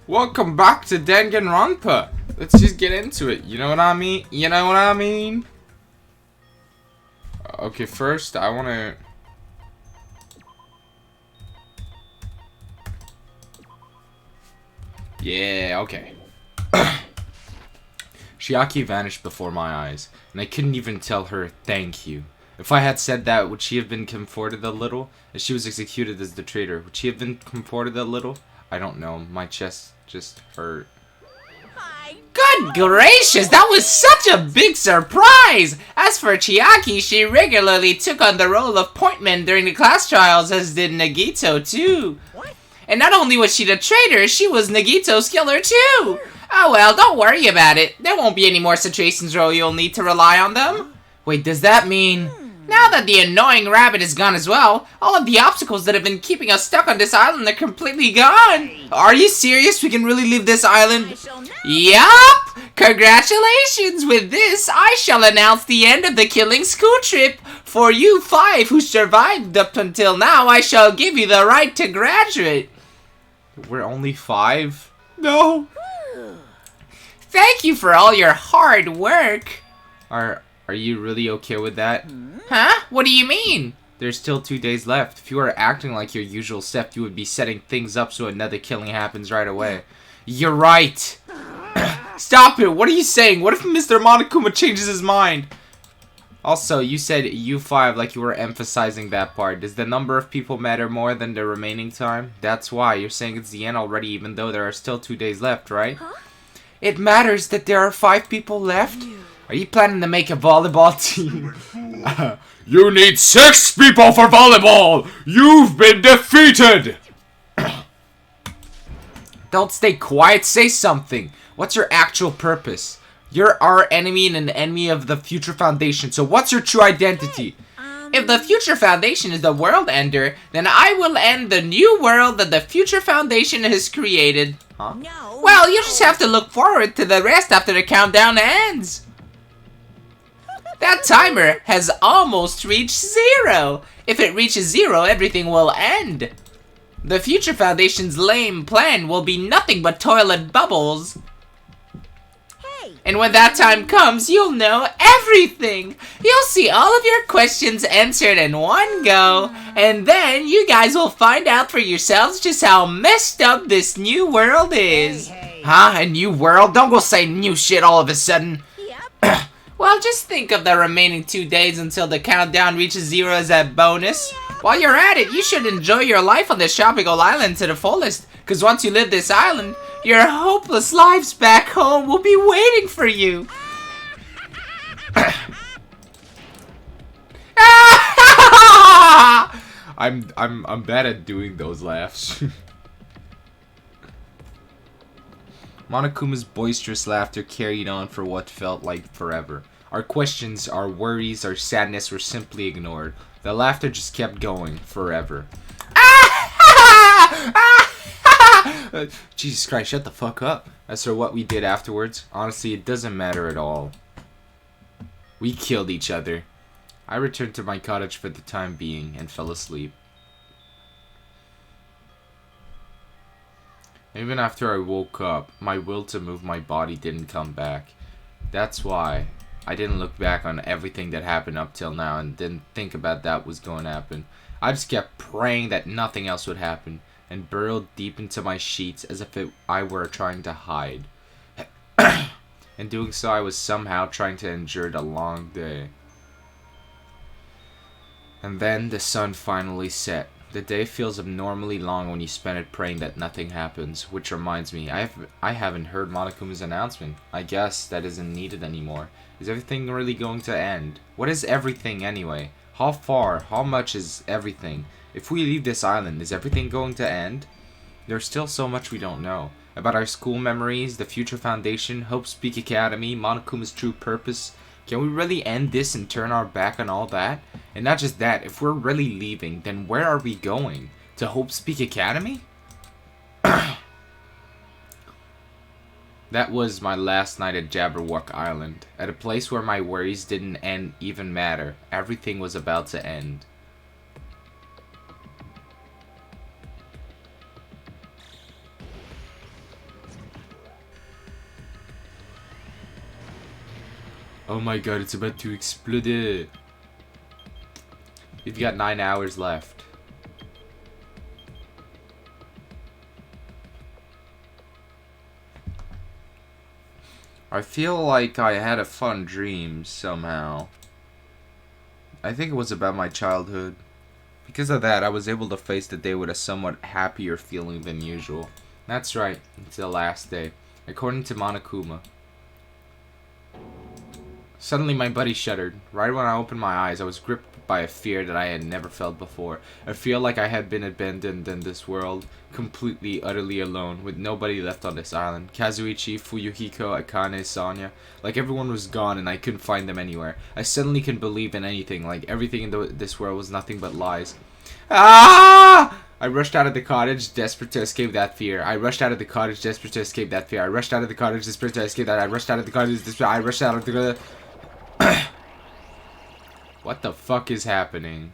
Welcome back to Danganronpa. Let's just get into it. You know what I mean? You know what I mean? Okay, first I wanna... Yeah, okay. Chiaki vanished before my eyes, and I couldn't even tell her thank you. If I had said that, would she have been comforted a little? As she was executed as the traitor, would she have been comforted a little? I don't know. My chest just hurt. Good gracious, that was such a big surprise! As for Chiaki, she regularly took on the role of pointman during the class trials, as did Nagito too. And not only was she the traitor, she was Nagito's killer too! Oh well, don't worry about it. There won't be any more situations where you'll need to rely on them. Wait, does that mean... Now that the annoying rabbit is gone as well, all of the obstacles that have been keeping us stuck on this island are completely gone. Are you serious? We can really leave this island? Yup! Congratulations! With this, I shall announce the end of the killing school trip. For you 5 who survived up until now, I shall give you the right to graduate. We're only 5? No! Thank you for all your hard work. Are you really okay with that? Huh? What do you mean? There's still 2 days left. If you were acting like your usual self, you would be setting things up so another killing happens right away. You're right! Stop it! What are you saying? What if Mr. Monokuma changes his mind? Also, you said U5 like you were emphasizing that part. Does the number of people matter more than the remaining time? That's why. You're saying it's the end already even though there are still 2 days left, right? Huh? It matters that there are 5 people left? Are you planning to make a volleyball team? You need 6 people for volleyball! You've been defeated! Don't stay quiet, say something. What's your actual purpose? You're our enemy and an enemy of the Future Foundation, so what's your true identity? If the Future Foundation is the world ender, then I will end the new world that the Future Foundation has created. Huh? No. Well, you just have to look forward to the rest after the countdown ends. That timer has almost reached 0. If it reaches 0, everything will end. The Future Foundation's lame plan will be nothing but toilet bubbles. And when that time comes, you'll know everything. You'll see all of your questions answered in one go. And then you guys will find out for yourselves just how messed up this new world is. Huh? A new world? Don't go say new shit all of a sudden. Yep. Well, just think of the remaining 2 days until the countdown reaches 0 as a bonus. While you're at it, you should enjoy your life on this tropical island to the fullest. Because once you leave this island, your hopeless lives back home will be waiting for you. I'm bad at doing those laughs. Monokuma's boisterous laughter carried on for what felt like forever. Our questions, our worries, our sadness were simply ignored. The laughter just kept going forever. Jesus Christ, shut the fuck up. As for what we did afterwards, honestly, it doesn't matter at all. We killed each other. I returned to my cottage for the time being and fell asleep. Even after I woke up, my will to move my body didn't come back. That's why I didn't look back on everything that happened up till now and didn't think about that was going to happen. I just kept praying that nothing else would happen and burrowed deep into my sheets as if I were trying to hide. In doing so, I was somehow trying to endure the long day. And then the sun finally set. The day feels abnormally long when you spend it praying that nothing happens, which reminds me, I haven't heard Monokuma's announcement. I guess that isn't needed anymore. Is everything really going to end? What is everything anyway? How far? How much is everything? If we leave this island, is everything going to end? There's still so much we don't know. About our school memories, the Future Foundation, Hope Speak Academy, Monokuma's true purpose. Can we really end this and turn our back on all that? And not just that, if we're really leaving, then where are we going? To Hope Speak Academy? That was my last night at Jabberwock Island. At a place where my worries didn't even matter. Everything was about to end. Oh my god, it's about to explode. We've got 9 hours left. I feel like I had a fun dream somehow. I think it was about my childhood. Because of that, I was able to face the day with a somewhat happier feeling than usual. That's right, it's the last day. According to Monokuma. Suddenly my buddy shuddered. Right when I opened my eyes, I was gripped by a fear that I had never felt before. A fear like I had been abandoned in this world, completely, utterly alone, with nobody left on this island. Kazuichi, Fuyuhiko, Akane, Sanya. Like everyone was gone and I couldn't find them anywhere. I suddenly couldn't believe in anything, like everything in this world was nothing but lies. Ah! I rushed out of the cottage, desperate to escape that fear. I rushed out of the cottage, desperate to escape that fear. I rushed out of the cottage, desperate to escape that. I rushed out of the cottage, desperate. I rushed out of the... What the fuck is happening?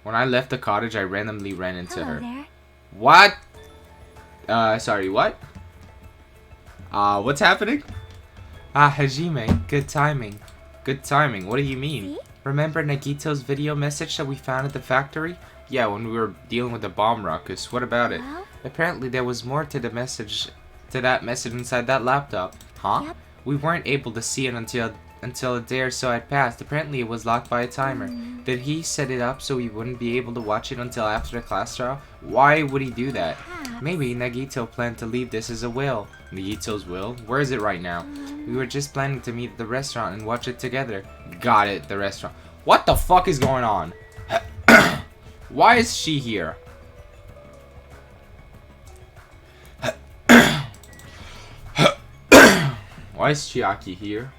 When I left the cottage, I randomly ran into her. There. What? Sorry, what? What's happening? Ah, Hajime, good timing. Good timing, what do you mean? See? Remember Nagito's video message that we found at the factory? Yeah, when we were dealing with the bomb ruckus. What about it? Well? Apparently there was more to the message, that message inside that laptop. Huh? Yep. We weren't able to see it until a day or so had passed. Apparently it was locked by a timer. Did he set it up so we wouldn't be able to watch it until after the class trial? Why would he do that? Perhaps. Maybe Nagito planned to leave this as a will. Nagito's will? Where is it right now? We were just planning to meet at the restaurant and watch it together. Got it, the restaurant. What the fuck is going on? Why is she here? Why is Chiaki here?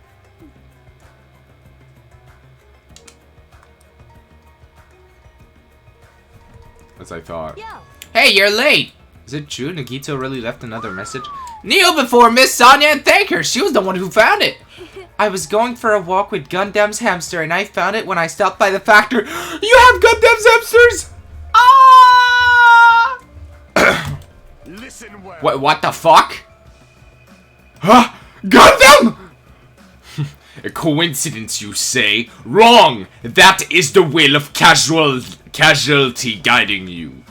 As I thought. Yo. Hey, you're late. Is it true Nagito really left another message? Kneel before Miss Sonia and thank her. She was the one who found it. I was going for a walk with Gundam's hamster and I found it when I stopped by the factory. You have Gundam's hamsters? Ah! Listen well. What the fuck? Huh? Gundam? A coincidence, you say? Wrong! That is the will of casualty guiding you.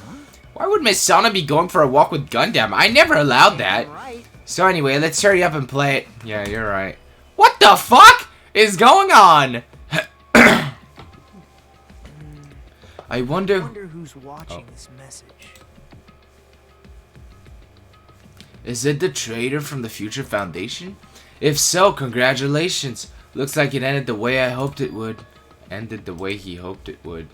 Why would Miss Sana be going for a walk with Gundam? I never allowed that. Right. So anyway, let's hurry up and play it. Yeah, you're right. What the fuck is going on? I wonder Who's watching this message. is it the traitor from the Future Foundation? If so, congratulations. Looks like it ended the way I hoped it would. Ended the way he hoped it would.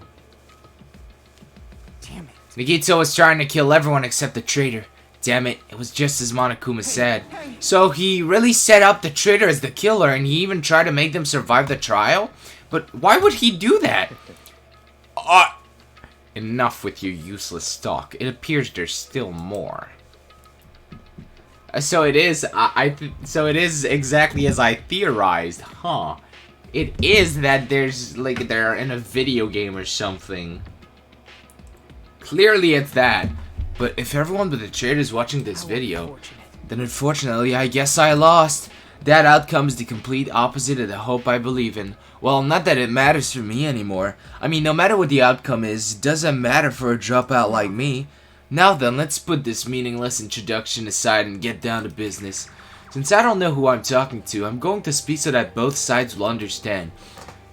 Damn it. Nagito was trying to kill everyone except the traitor. Damn it, it was just as Monokuma said. So he really set up the traitor as the killer and he even tried to make them survive the trial? But why would he do that? Enough with your useless talk. It appears there's still more. So it is, so it is exactly as I theorized, huh? It is that there's, like, they're in a video game or something. Clearly it's that. But if everyone but the traitor is watching this video, Unfortunate. then unfortunately I guess I lost. That outcome is the complete opposite of the hope I believe in. Well, not that it matters for me anymore. I mean, no matter what the outcome is, it doesn't matter for a dropout like me. Now then, let's put this meaningless introduction aside and get down to business. Since I don't know who I'm talking to, I'm going to speak so that both sides will understand.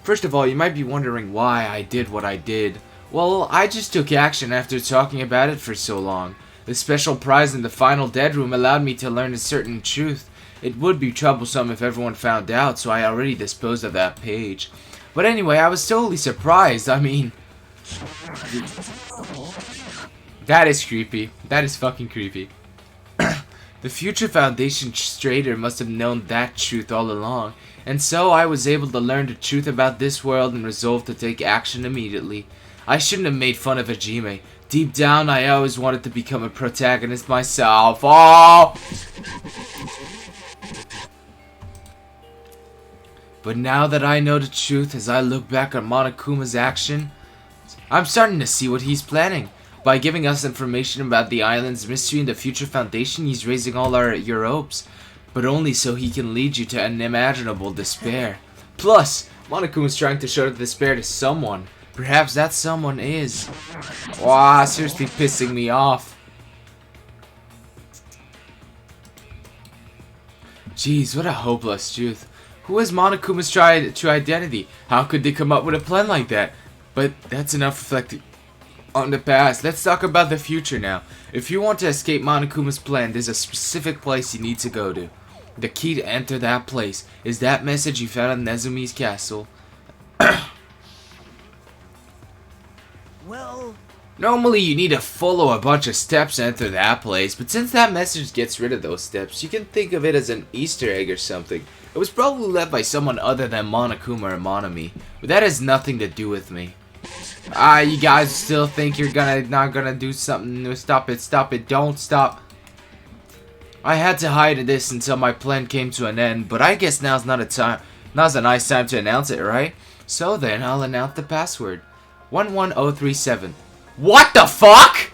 First of all, you might be wondering why I did what I did. Well, I just took action after talking about it for so long. The special prize in the final dead room allowed me to learn a certain truth. It would be troublesome if everyone found out, so I already disposed of that page. But anyway, I was totally surprised. I mean... That is creepy. That is fucking creepy. The Future Foundation traitor must have known that truth all along, and so I was able to learn the truth about this world and resolved to take action immediately. I shouldn't have made fun of Hajime. Deep down, I always wanted to become a protagonist myself. Oh! But now that I know the truth, as I look back on Monokuma's action, I'm starting to see what he's planning. By giving us information about the island's mystery and the Future Foundation, he's raising all your hopes. but only so he can lead you to unimaginable despair. Plus, Monokuma's trying to show the despair to someone. Perhaps that someone is... Wow, seriously pissing me off. Jeez, what a hopeless truth. Who is Monokuma's true identity? How could they come up with a plan like that? But that's enough reflecting on the past. Let's talk about the future now. If you want to escape Monokuma's plan, there's a specific place you need to go to. The key to enter that place is that message you found in Nezumi's castle. Well, Normally you need to follow a bunch of steps to enter that place, but since that message gets rid of those steps, you can think of it as an Easter egg or something. It was probably left by someone other than Monokuma or Monomi, but that has nothing to do with me. You guys still think you're not gonna do something? No, stop it, don't stop. I had to hide this until my plan came to an end, but I guess now's a nice time to announce it, right? So then, I'll announce the password. 11037. What the fuck?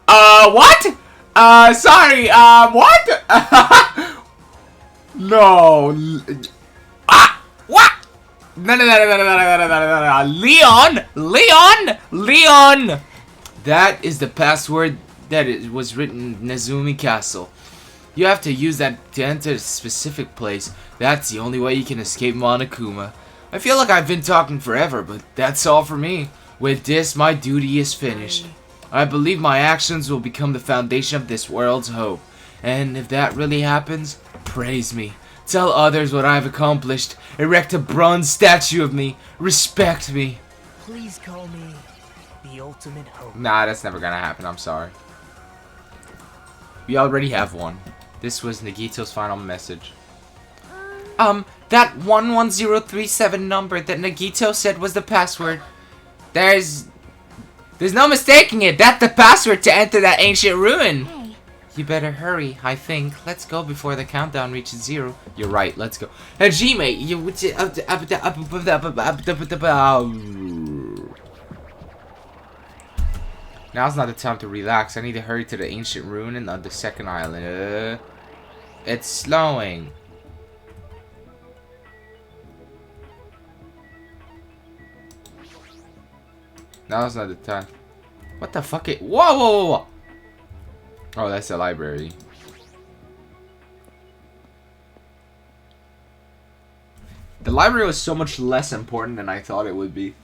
What? Sorry, what? No. What? No. Leon! That is the password that was written in Nezumi Castle. You have to use that to enter a specific place. That's the only way you can escape Monokuma. I feel like I've been talking forever, but that's all for me. With this, my duty is finished. I believe my actions will become the foundation of this world's hope. And if that really happens, praise me. Tell others what I've accomplished. Erect a bronze statue of me. Respect me. please call me the ultimate hope. Nah, that's never gonna happen. I'm sorry. We already have one. This was Nagito's final message. That 11037 number that Nagito said was the password. There's no mistaking it. That's the password to enter that ancient ruin. Hey. You better hurry, I think. Let's go before the countdown reaches 0. You're right, let's go. Hajime, now's not the time to relax. I need to hurry to the ancient ruin and on the second island. It's slowing. Now's not the time. What the fuck? Whoa! Oh, that's the library. The library was so much less important than I thought it would be.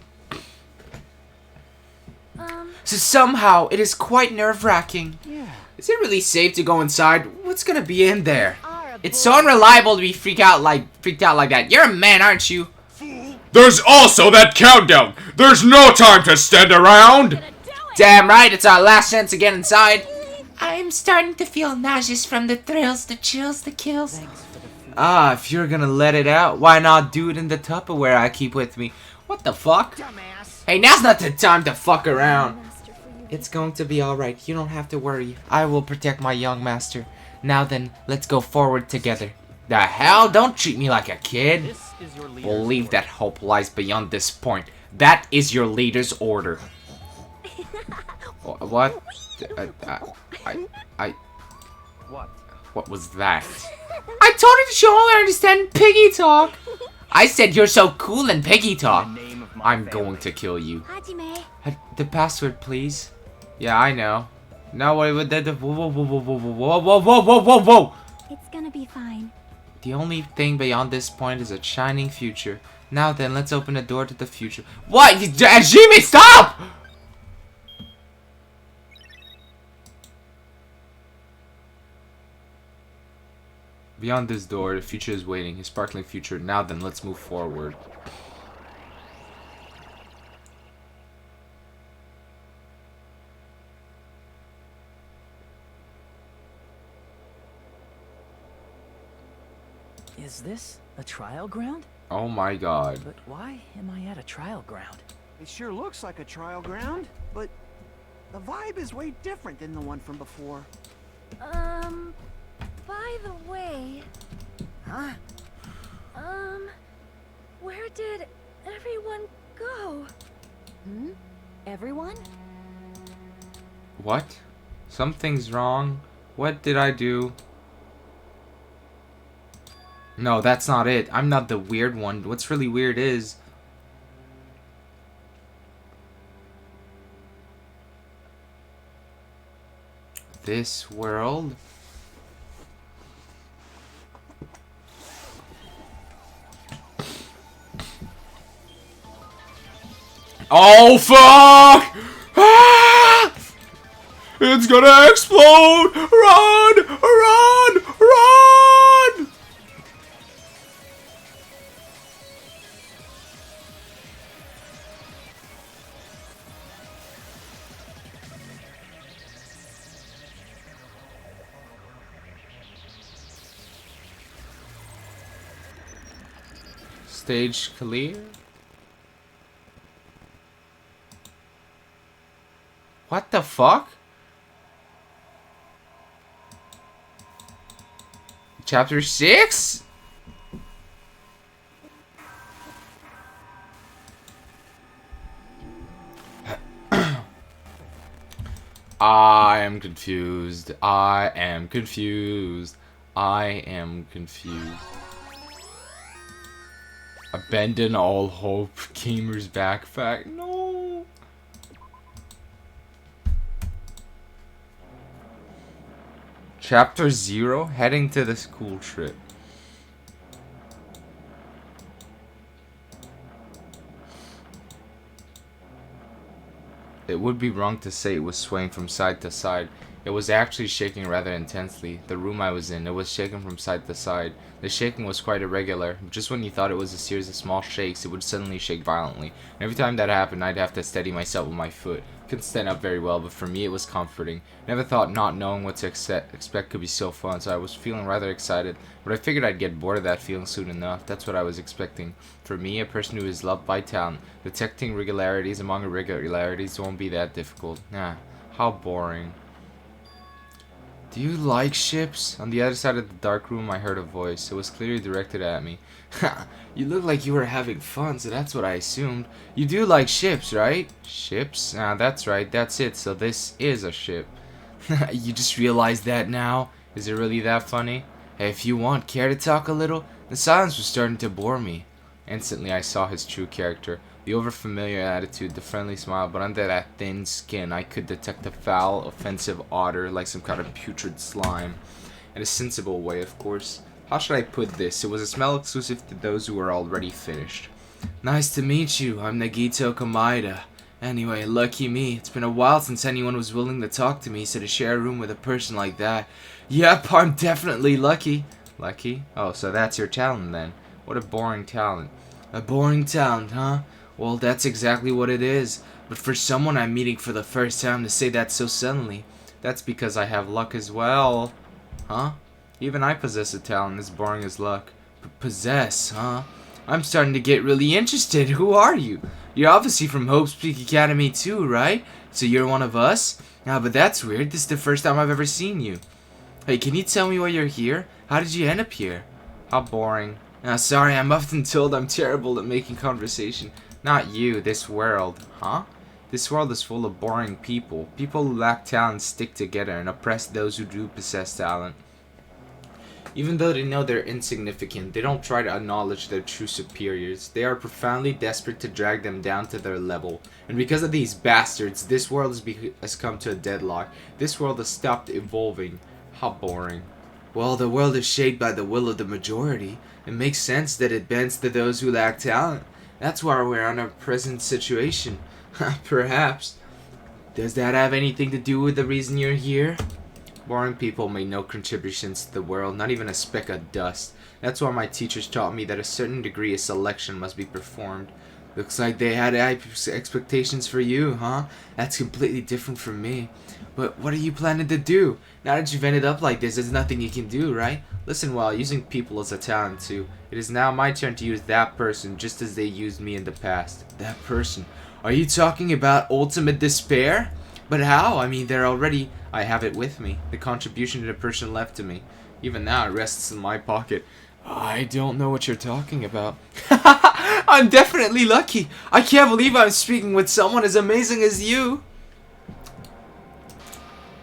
So somehow, it is quite nerve-wracking. Yeah. Is it really safe to go inside? What's gonna be in there? It's so unreliable to be freaked out like that. You're a man, aren't you? There's also that countdown! There's no time to stand around! Damn right, it's our last chance to get inside. I'm starting to feel nauseous from the thrills, the chills, the kills. If you're gonna let it out, why not do it in the Tupperware I keep with me? What the fuck? Dumbass. Hey, now's not the time to fuck around. It's going to be alright. You don't have to worry. I will protect my young master. Now then, let's go forward together. The hell? Don't treat me like a kid. This is your leader's Believe that hope lies beyond this point. That is your leader's order. What? What? What was that? I told her to show all I understand piggy talk. I said you're so cool in piggy talk. The name of my I'm family. going to kill you. Hajime. The password, please. Yeah, I know. No, wait, whoa. It's gonna be fine. The only thing beyond this point is a shining future. Now then, let's open the door to the future. What? Jimmy, stop! Beyond this door, the future is waiting. A sparkling future. Now then, let's move forward. Is this a trial ground? Oh my god. But why am I at a trial ground? It sure looks like a trial ground, but the vibe is way different than the one from before. By the way, Huh? where did everyone go? Everyone? What? Something's wrong. What did I do? No, that's not it. I'm not the weird one. What's really weird is... this world... Oh, fuck! Ah! It's gonna explode! Run! Run! Run! Stage clear? What the fuck? Chapter 6? I am confused. I am confused. I am confused. Abandon all hope. Gamer's backpack. No. Chapter 0, heading to the school trip. It would be wrong to say it was swaying from side to side. It was actually shaking rather intensely. The room I was in, it was shaking from side to side. The shaking was quite irregular. Just when you thought it was a series of small shakes, it would suddenly shake violently. And every time that happened, I'd have to steady myself with my foot. Couldn't stand up very well, but for me it was comforting. Never thought not knowing what to expect could be so fun, so I was feeling rather excited. But I figured I'd get bored of that feeling soon enough. That's what I was expecting. For me, a person who is loved by talent, detecting regularities among irregularities won't be that difficult. Nah, how boring. Do you like ships? On the other side of the dark room, I heard a voice. It was clearly directed at me. Ha! You look like you were having fun, so that's what I assumed. You do like ships, right? Ships? Ah, that's right, that's it. So this is a ship. You just realized that now? Is it really that funny? Hey, if you want, care to talk a little? The silence was starting to bore me. Instantly, I saw his true character. The overfamiliar attitude, the friendly smile, but under that thin skin, I could detect a foul, offensive odor like some kind of putrid slime. In a sensible way, of course. How should I put this? It was a smell exclusive to those who were already finished. Nice to meet you. I'm Nagito Komaeda. Anyway, lucky me. It's been a while since anyone was willing to talk to me, so to share a room with a person like that. Yep, I'm definitely lucky. Lucky? Oh, so that's your talent then. What a boring talent. A boring talent, huh? Well, that's exactly what it is. But for someone I'm meeting for the first time to say that so suddenly, that's because I have luck as well. Huh? Even I possess a talent as boring as luck. Possess, huh? I'm starting to get really interested. Who are you? You're obviously from Hope's Peak Academy too, right? So you're one of us? Ah, but that's weird. This is the first time I've ever seen you. Hey, can you tell me why you're here? How did you end up here? How boring. Sorry, I'm often told I'm terrible at making conversation. Not you, this world. Huh? This world is full of boring people. People who lack talent stick together and oppress those who do possess talent. Even though they know they're insignificant, they don't try to acknowledge their true superiors. They are profoundly desperate to drag them down to their level. And because of these bastards, this world has come to a deadlock. This world has stopped evolving. How boring. Well, the world is shaped by the will of the majority. It makes sense that it bends to those who lack talent. That's why we're in our present situation. Perhaps. Does that have anything to do with the reason you're here? Boring people made no contributions to the world, not even a speck of dust. That's why my teachers taught me that a certain degree of selection must be performed. Looks like they had high expectations for you, huh? That's completely different from me. But what are you planning to do? Now that you've ended up like this, there's nothing you can do, right? Listen, while using people as a talent too, it is now my turn to use that person just as they used me in the past. That person? Are you talking about ultimate despair? But how? I mean, I have it with me. The contribution to the person left to me. Even now, it rests in my pocket. I don't know what you're talking about. I'm definitely lucky. I can't believe I'm speaking with someone as amazing as you.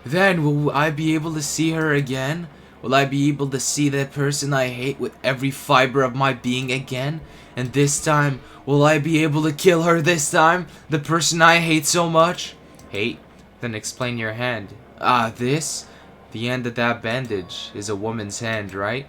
Then, will I be able to see her again? Will I be able to see that person I hate with every fiber of my being again? And this time, will I be able to kill her this time? The person I hate so much? Hate? Then explain your hand. Ah, this? The end of that bandage is a woman's hand, right?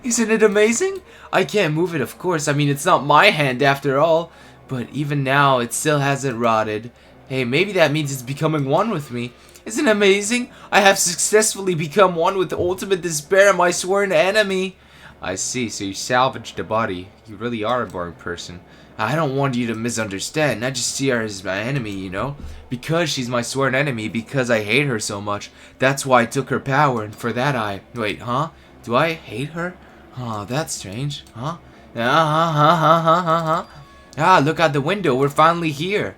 Isn't it amazing? I can't move it, of course. I mean, it's not my hand after all. But even now, it still hasn't rotted. Hey, maybe that means it's becoming one with me. Isn't it amazing? I have successfully become one with the ultimate despair, my sworn enemy. I see, so you salvaged the body. You really are a boring person. I don't want you to misunderstand. I just see her as my enemy, you know? Because she's my sworn enemy, because I hate her so much. That's why I took her power, and for that I... Wait, huh? Do I hate her? Oh, that's strange. Huh? Ah, look out the window. We're finally here.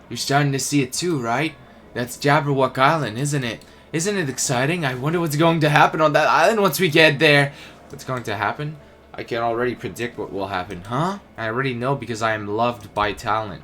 You're starting to see it too, right? That's Jabberwock Island, isn't it? Isn't it exciting? I wonder what's going to happen on that island once we get there. What's going to happen? I can already predict what will happen, huh? I already know because I am loved by talent.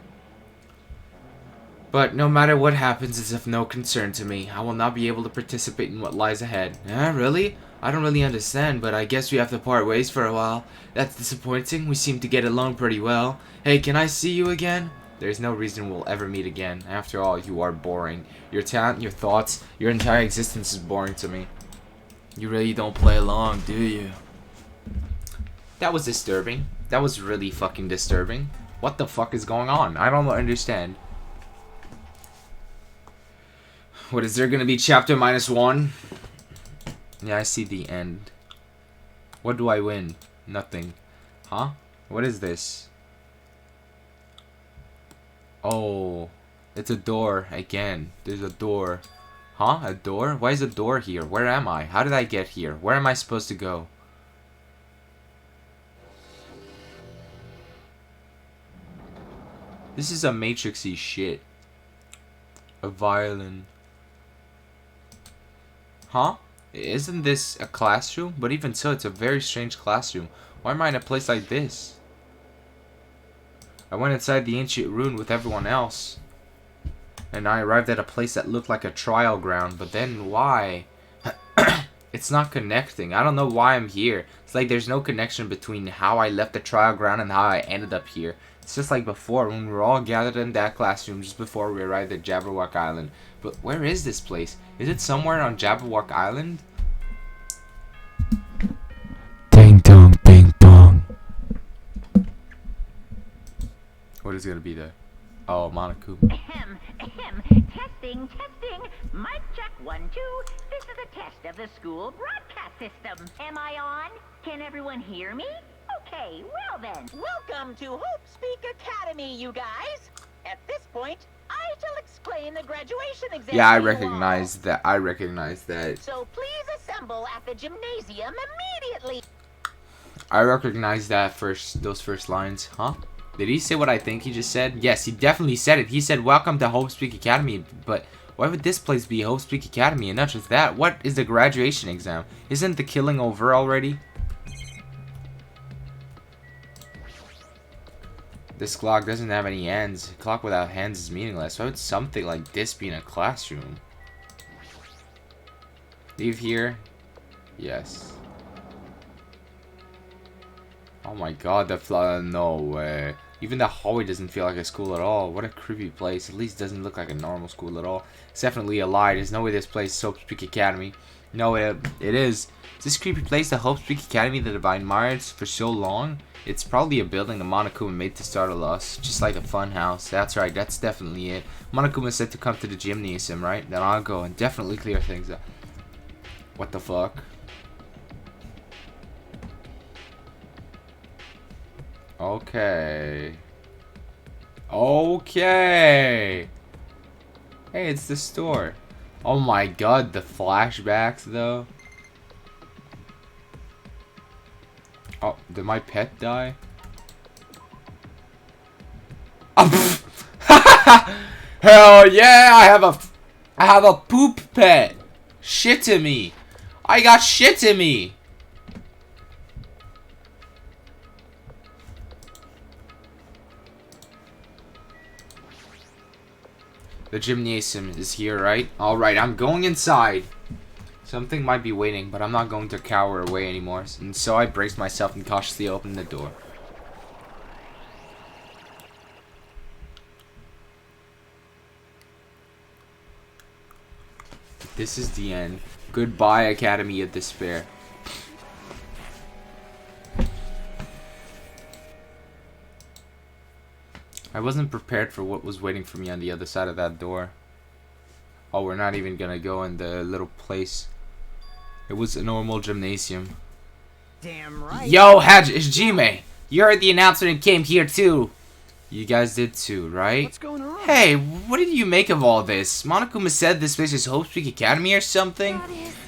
But no matter what happens, it's of no concern to me. I will not be able to participate in what lies ahead. Really? I don't really understand, but I guess we have to part ways for a while. That's disappointing. We seem to get along pretty well. Hey, can I see you again? There's no reason we'll ever meet again. After all, you are boring. Your talent, your thoughts, your entire existence is boring to me. You really don't play along, do you? That was disturbing. That was really fucking disturbing. What the fuck is going on? I don't understand. What, is there gonna be chapter -1? Yeah, I see the end. What do I win? Nothing. Huh? What is this? Oh, it's a door again. There's a door. Huh? A door? Why is a door here? Where am I? How did I get here? Where am I supposed to go? This is a Matrixy shit. A violin. Huh? Isn't this a classroom? But even so, it's a very strange classroom. Why am I in a place like this? I went inside the ancient ruin with everyone else. And I arrived at a place that looked like a trial ground. But then why? It's not connecting. I don't know why I'm here. It's like there's no connection between how I left the trial ground and how I ended up here. It's just like before when we were all gathered in that classroom just before we arrived at Jabberwock Island. But where is this place? Is it somewhere on Jabberwock Island? Ding dong bing bong. What is gonna be there? Oh, Monokuma. Ahem, ahem. Testing, testing. Mic check 1, 2. This is a test of the school broadcast system. Am I on? Can everyone hear me? Okay, well then. Welcome to Hope Speak Academy, you guys. At this point, I shall explain the graduation exam. Yeah, I to you all. recognize that. I recognize that. So please assemble at the gymnasium immediately. I recognize that those first lines. Huh? Did he say what I think he just said? Yes, he definitely said it. He said, "Welcome to Hope Speak Academy." But why would this place be Hope Speak Academy? And not just that, what is the graduation exam? Isn't the killing over already? This clock doesn't have any ends. A clock without hands is meaningless. Why would something like this be in a classroom? Leave here? Yes. Oh my god, no way. Even the hallway doesn't feel like a school at all. What a creepy place. At least it doesn't look like a normal school at all. It's definitely a lie. There's no way this place is Hope Speak Academy. No, it is. Is this creepy place the Hope Speak Academy that I've admired for so long? It's probably a building that Monokuma made to startle us. Just like a fun house. That's right, that's definitely it. Monokuma said to come to the gymnasium, right? Then I'll go and definitely clear things up. What the fuck? Okay. Okay. Hey, it's the store. Oh my god, the flashbacks though. Oh, did my pet die? Oh, hell yeah, I have a poop pet. Shit to me. I got shit to me. The gymnasium is here, right? Alright, I'm going inside. Something might be waiting, but I'm not going to cower away anymore. And so I braced myself and cautiously opened the door. This is the end. Goodbye, Academy of Despair. I wasn't prepared for what was waiting for me on the other side of that door. Oh, we're not even gonna go in the little place. It was a normal gymnasium. Damn right. Yo, Hajime, you heard the announcement and came here too. You guys did too, right? What's going on? Hey, what did you make of all this? Monokuma said this place is Hope Peak Academy or something?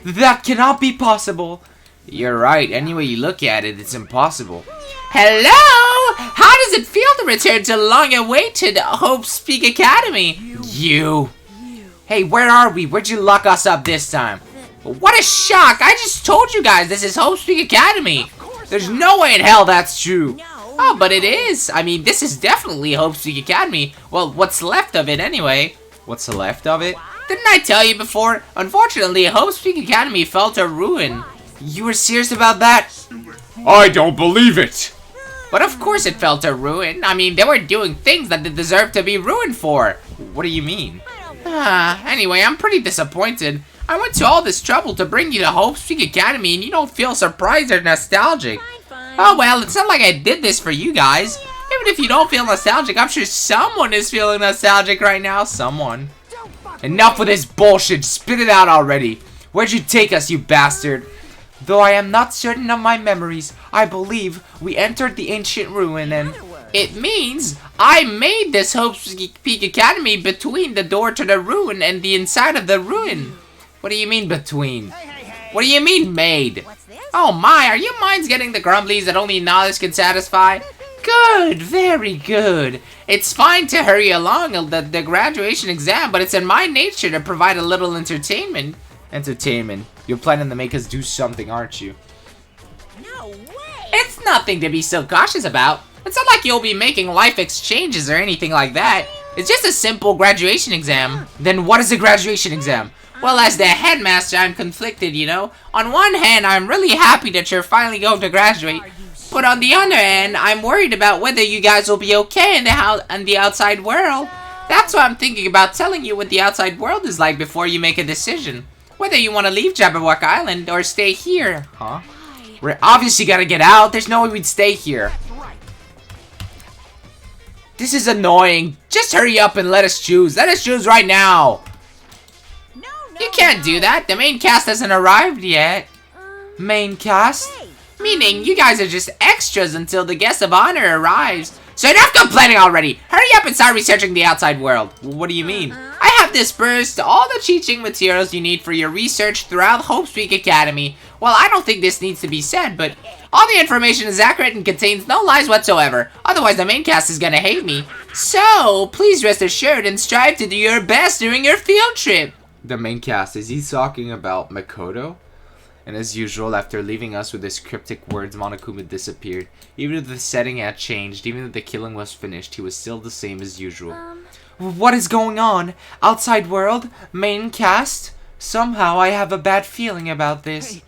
That cannot be possible. You're right. Any way you look at it, it's impossible. Hello? How does it feel to return to long-awaited Hope Peak Academy? You. Hey, where are we? Where'd you lock us up this time? What a shock! I just told you guys this is Hope Peak Academy. There's no way in hell that's true. Oh, but it is. I mean, this is definitely Hope Peak Academy. Well, what's left of it anyway. What's left of it? Didn't I tell you before? Unfortunately, Hope Peak Academy fell to ruin. You were serious about that? I don't believe it! But of course it fell to ruin. I mean, they were doing things that they deserved to be ruined for. What do you mean? Anyway, I'm pretty disappointed. I went to all this trouble to bring you to Hope Peak Academy and you don't feel surprised or nostalgic. Oh well, it's not like I did this for you guys. Even if you don't feel nostalgic, I'm sure someone is feeling nostalgic right now. Someone. Enough with this bullshit. Spit it out already. Where'd you take us, you bastard? Though I am not certain of my memories, I believe we entered the ancient ruin and... It means I made this Hope Peak Academy between the door to the ruin and the inside of the ruin. What do you mean between? What do you mean made? Oh my, are your minds getting the grumblies that only knowledge can satisfy? Good, very good. It's fine to hurry along the graduation exam, but it's in my nature to provide a little entertainment. Entertainment. You're planning to make us do something, aren't you? No way! It's nothing to be so cautious about. It's not like you'll be making life exchanges or anything like that. It's just a simple graduation exam. Then what is a graduation exam? Well, as the headmaster, I'm conflicted, you know. On one hand, I'm really happy that you're finally going to graduate. But on the other hand, I'm worried about whether you guys will be okay in the outside world. That's why I'm thinking about telling you what the outside world is like before you make a decision. Whether you want to leave Jabberwock Island or stay here. Huh? We're obviously gotta get out. There's no way we'd stay here. This is annoying. Just hurry up and let us choose. Let us choose right now. You can't do that. The main cast hasn't arrived yet. Main cast? Meaning, you guys are just extras until the guest of honor arrives. So enough complaining already. Hurry up and start researching the outside world. What do you mean? I have dispersed all the teaching materials you need for your research throughout Hope Peak Academy. Well, I don't think this needs to be said, but all the information is accurate and contains no lies whatsoever. Otherwise, the main cast is gonna hate me. So, please rest assured and strive to do your best during your field trip. The main cast, is he talking about Makoto? And as usual, after leaving us with his cryptic words, Monokuma disappeared. Even if the setting had changed, even if the killing was finished, he was still the same as usual. What is going on? Outside world? Main cast? Somehow I have a bad feeling about this.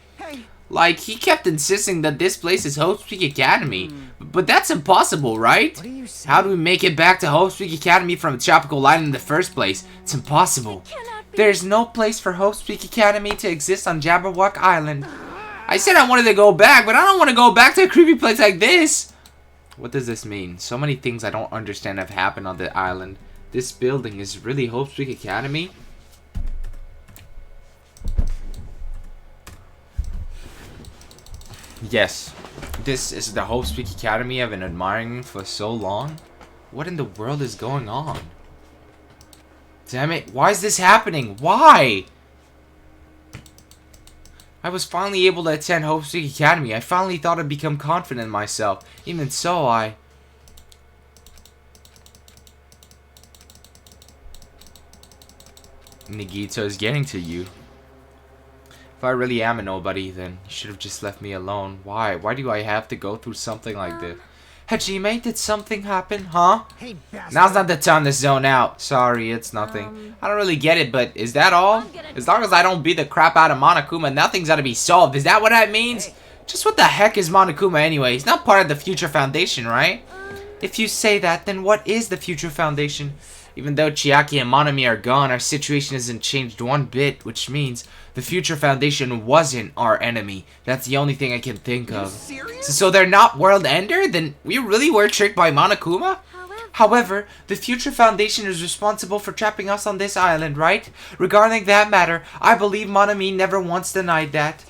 Like, he kept insisting that this place is Hope Peak Academy. But that's impossible, right? What are you saying? How do we make it back to Hope Peak Academy from a tropical island in the first place? It's impossible. There's no place for Hope Peak Academy to exist on Jabberwock Island. I said I wanted to go back, but I don't want to go back to a creepy place like this. What does this mean? So many things I don't understand have happened on the island. This building is really Hope Peak Academy? Yes. This is the Hope Peak Academy I've been admiring for so long. What in the world is going on? Damn it, why is this happening? Why? I was finally able to attend Hope Peak Academy. I finally thought I'd become confident in myself. Even so, Nagito is getting to you. If I really am a nobody, then you should have just left me alone. Why? Why do I have to go through something like this? Hajime, did something happen, huh? Hey, bastard. Now's not the time to zone out. Sorry, it's nothing. I don't really get it, but is that all? As long as I don't beat the crap out of Monokuma, nothing's gonna be solved. Is that what that means? Just what the heck is Monokuma anyway? He's not part of the Future Foundation, right? If you say that, then what is the Future Foundation? Even though Chiaki and Monami are gone, our situation hasn't changed one bit, which means the Future Foundation wasn't our enemy. That's the only thing I can think of. Serious? So they're not World Ender? Then we really were tricked by Monokuma? However, the Future Foundation is responsible for trapping us on this island, right? Regarding that matter, I believe Monami never once denied that.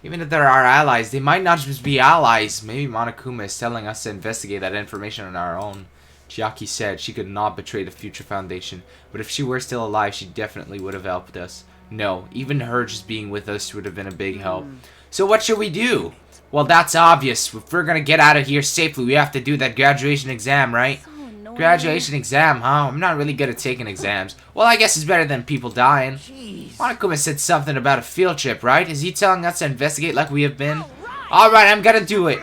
Even if they're our allies, they might not just be allies. Maybe Monokuma is telling us to investigate that information on our own. Chiaki said she could not betray the Future Foundation, but if she were still alive, she definitely would have helped us. No, even her just being with us would have been a big help. So what should we do? Well, that's obvious. If we're gonna get out of here safely, we have to do that graduation exam, right? Graduation exam, huh? I'm not really good at taking exams. Well, I guess it's better than people dying. Jeez. Monokuma said something about a field trip, right? Is he telling us to investigate like we have been? Alright, I'm gonna do it.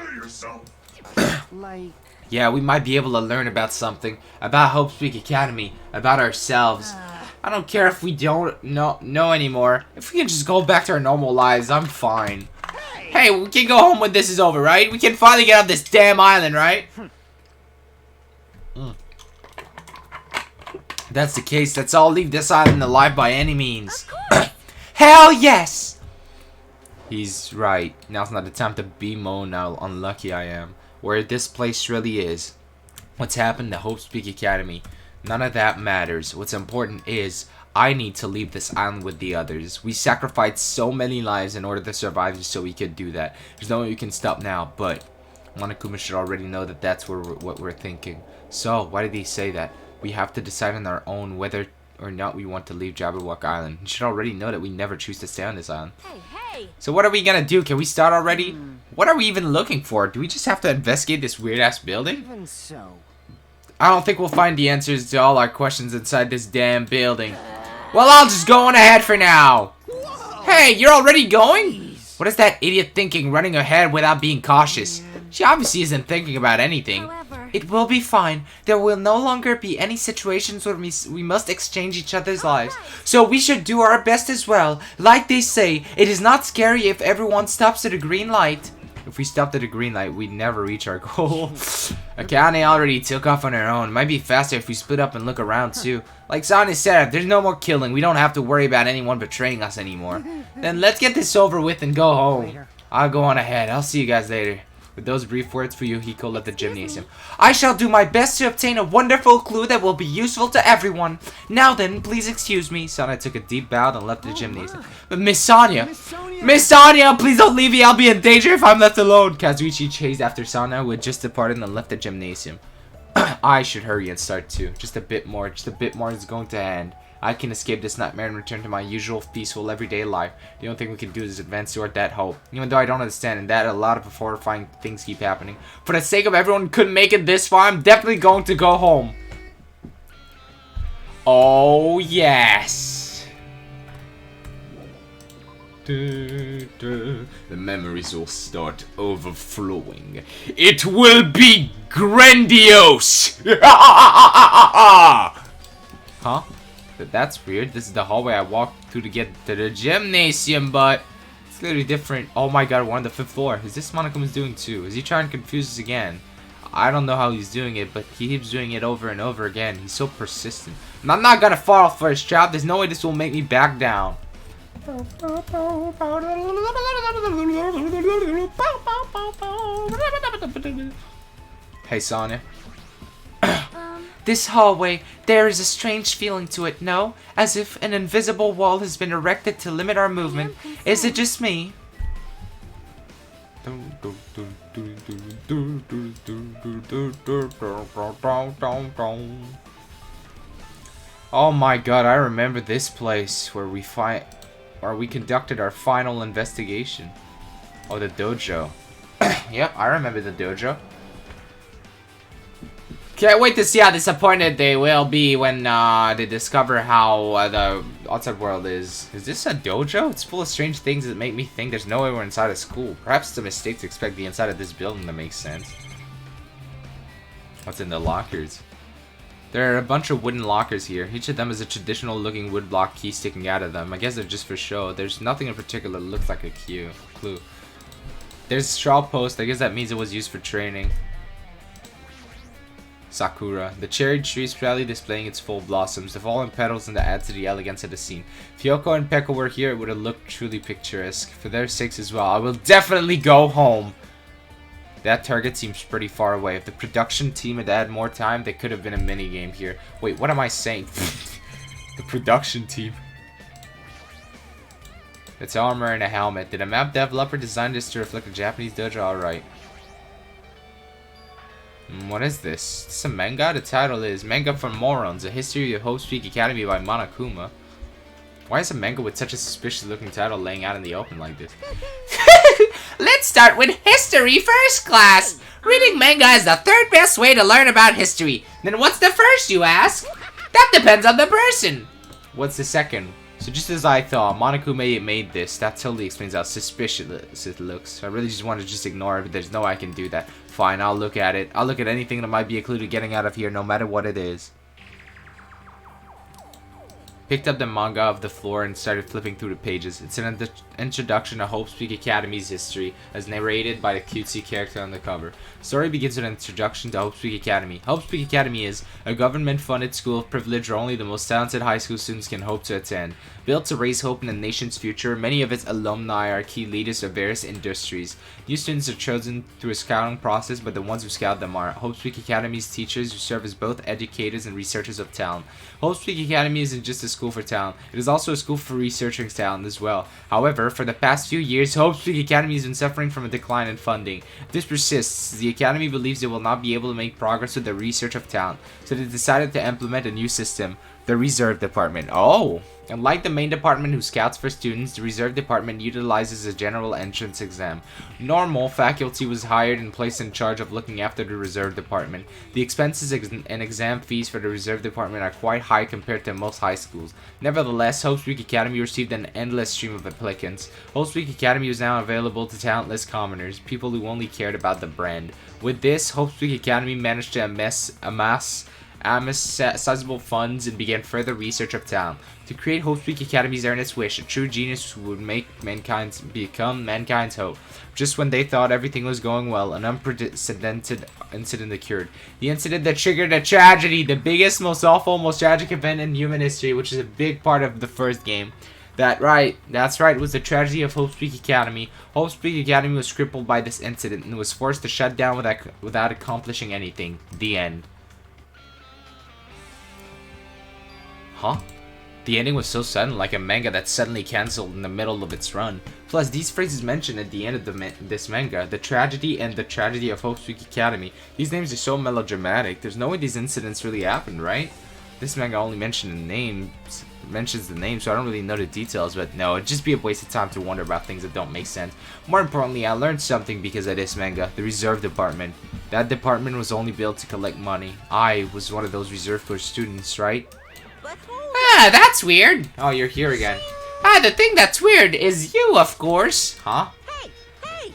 Like, Yeah, we might be able to learn about something. About Hope Speak Academy. About ourselves. I don't care if we don't know anymore. If we can just go back to our normal lives, I'm fine. Hey, we can go home when this is over, right? We can finally get off this damn island, right? If that's the case, let's all leave this island alive by any means. Hell yes! He's right. Now's not the time to bemoan how unlucky I am. Where this place really is. What's happened to Hope Speak Academy. None of that matters. What's important is I need to leave this island with the others. We sacrificed so many lives in order to survive just so we could do that. There's no way we can stop now, but Monokuma should already know that that's what we're thinking. So, why did he say that? We have to decide on our own whether or not we want to leave Jabberwock Island. He should already know that we never choose to stay on this island. Hey! So what are we gonna do? Can we start already? What are we even looking for? Do we just have to investigate this weird-ass building? even so. I don't think we'll find the answers to all our questions inside this damn building. Well, I'll just go on ahead for now. Hey, you're already going? What is that idiot thinking, running ahead without being cautious? She obviously isn't thinking about anything. However, It will be fine. There will no longer be any situations where we must exchange each other's lives. So we should do our best as well. Like they say, it is not scary if everyone stops at a green light. If we stopped at a green light, we'd never reach our goal. Akane already took off on her own. Might be faster if we split up and look around too. Like Sana said, if there's no more killing, we don't have to worry about anyone betraying us anymore. Then let's get this over with and go home. I'll go on ahead. I'll see you guys later. With those brief words for Yuhiko left the gymnasium. I shall do my best to obtain a wonderful clue that will be useful to everyone. Now then, please excuse me. Sana took a deep bow and left the gymnasium. But Miss Sonia! Miss Sonia, please don't leave me. I'll be in danger if I'm left alone. Kazuichi chased after Sana, who had just departed and left the gymnasium. I should hurry and start too. Just a bit more is going to end. I can escape this nightmare and return to my usual peaceful everyday life. The only thing we can do is advance toward that hope. Even though I don't understand and that a lot of horrifying things keep happening. For the sake of everyone who couldn't make it this far, I'm definitely going to go home. Oh yes. The memories will start overflowing. It will be grandiose! Huh? That's weird. This is the hallway I walked through to get to the gymnasium, but it's literally different. Oh my god, we're on the 5th floor. Is this Monokuma's doing too? Is he trying to confuse us again? I don't know how he's doing it, but he keeps doing it over and over again. He's so persistent. And I'm not gonna fall for his trap. There's no way this will make me back down. Hey, Sonia. This hallway, there is a strange feeling to it, no? As if an invisible wall has been erected to limit our movement. Is it just me? Oh my god, I remember this place where we conducted our final investigation. Oh, the dojo. Yep, I remember the dojo. Can't wait to see how disappointed they will be when they discover how the outside world is. Is this a dojo? It's full of strange things that make me think there's no way we're inside a school. Perhaps it's a mistake to expect the inside of this building to make sense. What's in the lockers? There are a bunch of wooden lockers here. Each of them has a traditional looking wood block key sticking out of them. I guess they're just for show. There's nothing in particular that looks like a clue. There's a straw post. I guess that means it was used for training. Sakura. The cherry tree is proudly displaying its full blossoms, the fallen petals and the add to the elegance of the scene. If Yoko and Pekka were here, it would have looked truly picturesque. For their sakes as well, I will definitely go home. That target seems pretty far away. If the production team had had more time, there could have been a mini game here. Wait, what am I saying? The production team. It's armor and a helmet. Did a map developer design this to reflect a Japanese dojo? Alright. What is this? Is this a manga? The title is Manga for Morons, A History of Hope Peak Academy by Monokuma. Why is a manga with such a suspicious looking title laying out in the open like this? Let's start with history first class. Reading manga is the third best way to learn about history. Then what's the first, you ask? That depends on the person. What's the second? So just as I thought, Monokuma made this. That totally explains how suspicious it looks. I really just want to just ignore it, but there's no way I can do that. Fine, I'll look at it. I'll look at anything that might be a clue to getting out of here, no matter what it is. Picked up the manga off the floor and started flipping through the pages. It's an introduction to Hope Peak Academy's history, as narrated by the cutesy character on the cover. The story begins with an introduction to Hope Peak Academy. Hope Peak Academy is a government-funded school of privilege where only the most talented high school students can hope to attend. Built to raise hope in the nation's future, many of its alumni are key leaders of various industries. New students are chosen through a scouting process, but the ones who scout them are Hope Peak Academy's teachers, who serve as both educators and researchers of talent. Hope Peak Academy isn't just a school for talent, it is also a school for researching talent as well. However, for the past few years, Hope Peak Academy has been suffering from a decline in funding. If this persists, the Academy believes it will not be able to make progress with the research of talent, so they decided to implement a new system, the Reserve Department. Oh! Unlike the main department who scouts for students, the Reserve Department utilizes a general entrance exam. Normal faculty was hired and placed in charge of looking after the Reserve Department. The expenses and exam fees for the Reserve Department are quite high compared to most high schools. Nevertheless, Hope Peak Academy received an endless stream of applicants. Hope Peak Academy is now available to talentless commoners, people who only cared about the brand. With this, Hope Peak Academy managed to amass sizable funds and began further research of talent. To create Hope Peak Academy's earnest wish, a true genius would make become mankind's hope. Just when they thought everything was going well, an unprecedented incident occurred. The incident that triggered a tragedy, the biggest, most awful, most tragic event in human history, which is a big part of the first game. That's right, it was the tragedy of Hope Peak Academy. Hope Peak Academy was crippled by this incident and was forced to shut down without accomplishing anything. The end. Huh? The ending was so sudden, like a manga that suddenly cancelled in the middle of its run. Plus, these phrases mentioned at the end of this manga, the tragedy and the tragedy of Hope Peak Academy, these names are so melodramatic. There's no way these incidents really happened, right? This manga only mentions the name, so I don't really know the details, but no, it'd just be a waste of time to wonder about things that don't make sense. More importantly, I learned something because of this manga, the Reserve Department. That department was only built to collect money. I was one of those Reserve Corps students, right? Ah, that's weird. Oh, you're here again. Ah, the thing that's weird is you, of course. Huh?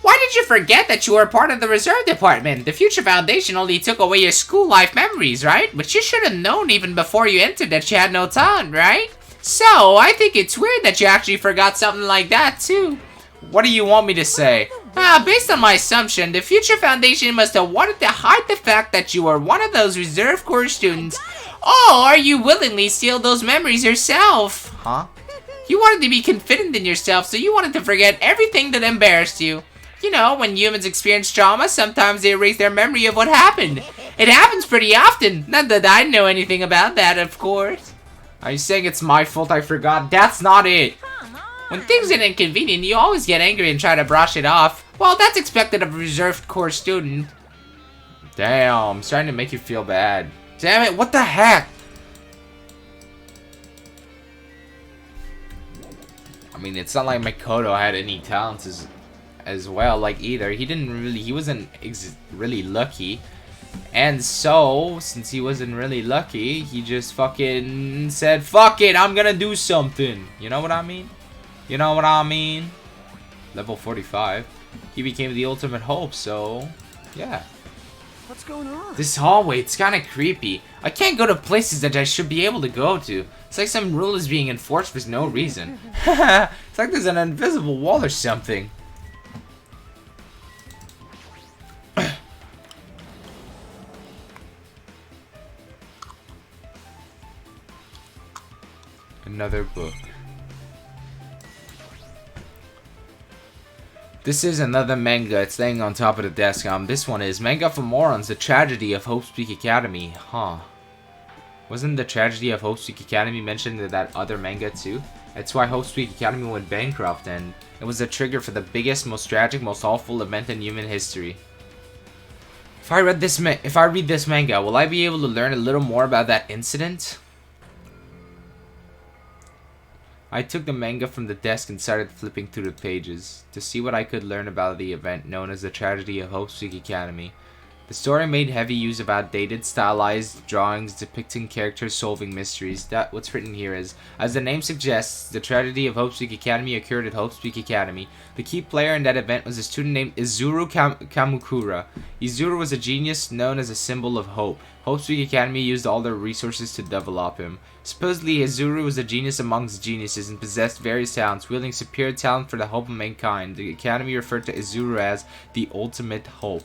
Why did you forget that you were part of the Reserve Department? The Future Foundation only took away your school life memories, right? But you should have known even before you entered that you had no talent, right? So, I think it's weird that you actually forgot something like that, too. What do you want me to say? Based on my assumption, the Future Foundation must have wanted to hide the fact that you were one of those Reserve Corps students. Or you willingly steal those memories yourself. Huh? You wanted to be confident in yourself, so you wanted to forget everything that embarrassed you. You know, when humans experience trauma, sometimes they erase their memory of what happened. It happens pretty often. Not that I know anything about that, of course. Are you saying it's my fault I forgot? That's not it. When things are inconvenient, you always get angry and try to brush it off. Well, that's expected of a Reserve Corps student. Damn, I'm starting to make you feel bad. Damn it, what the heck? I mean, it's not like Makoto had any talents as well, like either. He wasn't really lucky. And so, since he wasn't really lucky, he just fucking said, fuck it, I'm gonna do something. You know what I mean? You know what I mean? Level 45. He became the ultimate hope, so, yeah. What's going on? This hallway, it's kinda creepy. I can't go to places that I should be able to go to. It's like some rule is being enforced for no reason. It's like there's an invisible wall or something. Another book. This is another manga. It's laying on top of the desk. This one is Manga for Morons, The Tragedy of Hope's Peak Academy. Huh. Wasn't The Tragedy of Hope's Peak Academy mentioned in that other manga too? That's why Hope's Peak Academy went bankrupt, and it was a trigger for the biggest, most tragic, most awful event in human history. If I read this manga, will I be able to learn a little more about that incident? I took the manga from the desk and started flipping through the pages to see what I could learn about the event known as the Tragedy of Hope's Peak Academy. The story made heavy use of outdated, stylized drawings depicting characters solving mysteries. That what's written here is, as the name suggests, the Tragedy of Hope's Peak Academy occurred at Hope's Peak Academy. The key player in that event was a student named Izuru Kamukura. Izuru was a genius known as a symbol of hope. Hope's Peak Academy used all their resources to develop him. Supposedly, Izuru was a genius amongst geniuses and possessed various talents, wielding superior talent for the hope of mankind. The Academy referred to Izuru as the ultimate hope.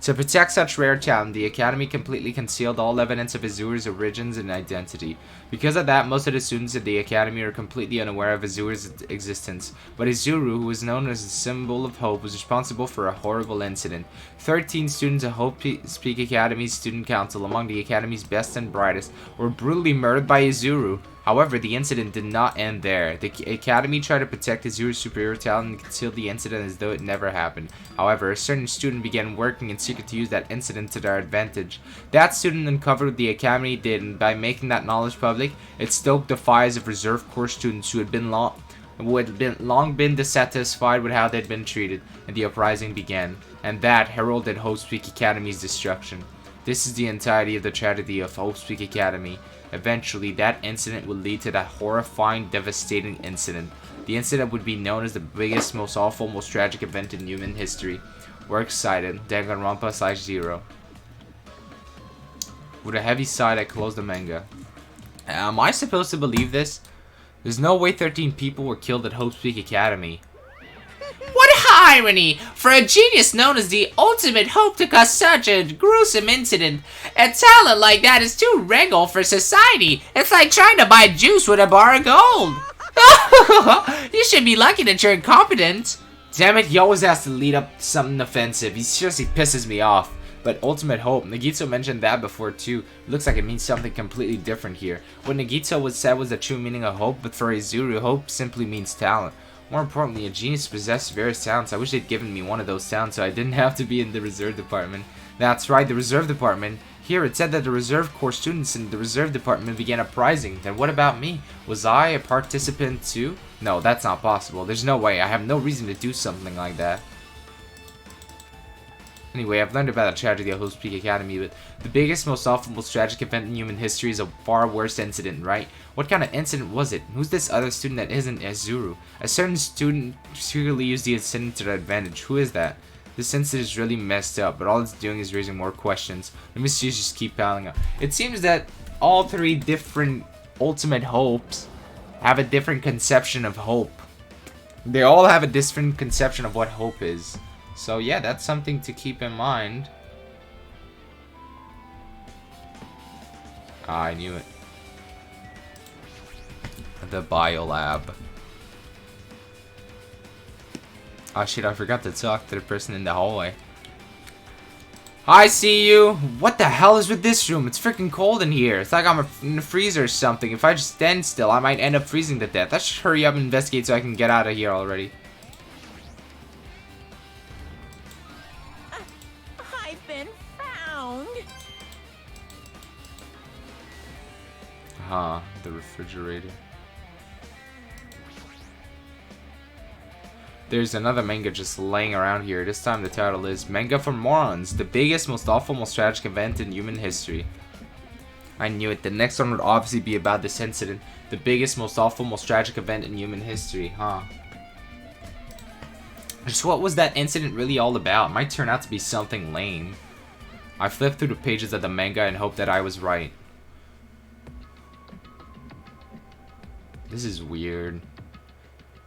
To protect such rare talent, the Academy completely concealed all evidence of Izuru's origins and identity. Because of that, most of the students at the Academy are completely unaware of Izuru's existence. But Izuru, who was known as the symbol of hope, was responsible for a horrible incident. 13 students of Hope's Peak Academy's Student Council, among the Academy's best and brightest, were brutally murdered by Izuru. However, the incident did not end there. The Academy tried to protect Izuru's superior talent and conceal the incident as though it never happened. However, a certain student began working in secret to use that incident to their advantage. That student uncovered what the Academy did, and by making that knowledge public, it stoked the fires of reserve corps students who had long been dissatisfied with how they'd been treated, and the uprising began. And that heralded Hope's Peak Academy's destruction. This is the entirety of the tragedy of Hope's Peak Academy. Eventually, that incident would lead to that horrifying, devastating incident. The incident would be known as the biggest, most awful, most tragic event in human history. We're excited. Danganronpa /0. With a heavy sigh, I closed the manga. Am I supposed to believe this? There's no way 13 people were killed at Hope's Peak Academy. What irony! For a genius known as the ultimate hope to cause such a gruesome incident. A talent like that is too regal for society. It's like trying to buy juice with a bar of gold. You should be lucky that you're incompetent. Damn it, he always has to lead up to something offensive. He seriously pisses me off. But ultimate hope, Nagito mentioned that before too. It looks like it means something completely different here. What Nagito said was the true meaning of hope, but for Izuru, hope simply means talent. More importantly, a genius possessed various talents. I wish they'd given me one of those talents so I didn't have to be in the reserve department. That's right, the reserve department. Here it said that the reserve corps students in the reserve department began uprising. Then what about me? Was I a participant too? No, that's not possible. There's no way. I have no reason to do something like that. Anyway, I've learned about the tragedy of Hope's Peak Academy, but the biggest, most awful, most tragic event in human history is a far worse incident, right? What kind of incident was it? Who's this other student that isn't Izuru? A certain student secretly used the incident to their advantage. Who is that? This incident is really messed up, but all it's doing is raising more questions. The mysteries just keep piling up. It seems that all three different ultimate hopes have a different conception of hope. They all have a different conception of what hope is. So yeah, that's something to keep in mind. I knew it. The biolab. Oh shit, I forgot to talk to the person in the hallway. I see you! What the hell is with this room? It's freaking cold in here. It's like I'm in a freezer or something. If I just stand still, I might end up freezing to death. I should hurry up and investigate so I can get out of here already. I've been found. Huh, the refrigerator. There's another manga just laying around here. This time the title is Manga for Morons, the biggest, most awful, most tragic event in human history. I knew it. The next one would obviously be about this incident. The biggest, most awful, most tragic event in human history, huh? Just what was that incident really all about? It might turn out to be something lame. I flipped through the pages of the manga and hoped that I was right. This is weird.